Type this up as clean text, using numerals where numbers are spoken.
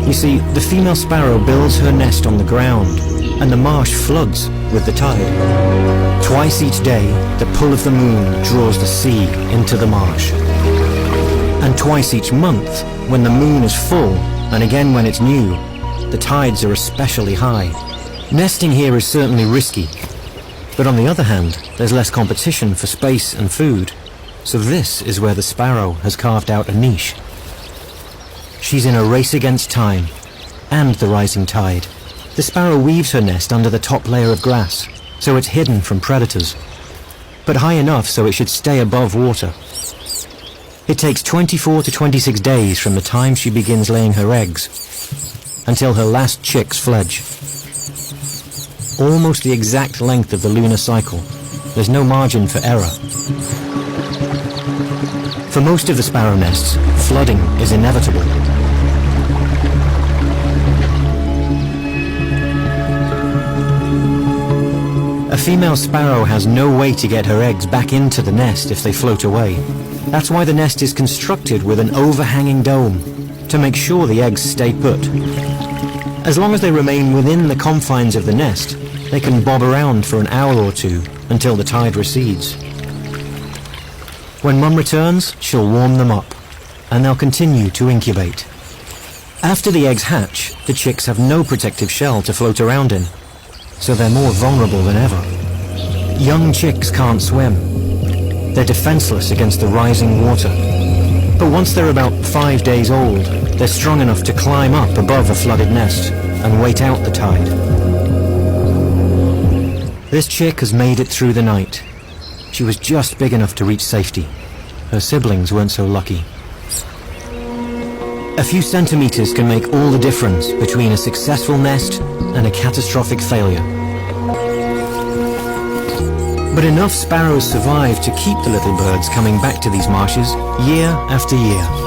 You see, the female sparrow builds her nest on the ground, and the marsh floods with the tide. Twice each day, the pull of the moon draws the sea into the marsh. And twice each month, when the moon is full, and again when it's new, the tides are especially high. Nesting here is certainly risky, but on the other hand, there's less competition for space and food, so this is where the sparrow has carved out a niche. She's in a race against time and the rising tide. The sparrow weaves her nest under the top layer of grass, so it's hidden from predators, but high enough so it should stay above water. It takes 24 to 26 days from the time she begins laying her eggs until her last chicks fledge. Almost the exact length of the lunar cycle. There's no margin for error. For most of the sparrow nests, flooding is inevitable. A female sparrow has no way to get her eggs back into the nest if they float away. That's why the nest is constructed with an overhanging dome, to make sure the eggs stay put. As long as they remain within the confines of the nest, they can bob around for an hour or two until the tide recedes. When Mum returns, she'll warm them up, and they'll continue to incubate. After the eggs hatch, the chicks have no protective shell to float around in, so they're more vulnerable than ever. Young chicks can't swim. They're defenseless against the rising water. But once they're about 5 days old, they're strong enough to climb up above a flooded nest and wait out the tide. This chick has made it through the night. She was just big enough to reach safety. Her siblings weren't so lucky. A few centimeters can make all the difference between a successful nest and a catastrophic failure. But enough sparrows survive to keep the little birds coming back to these marshes year after year.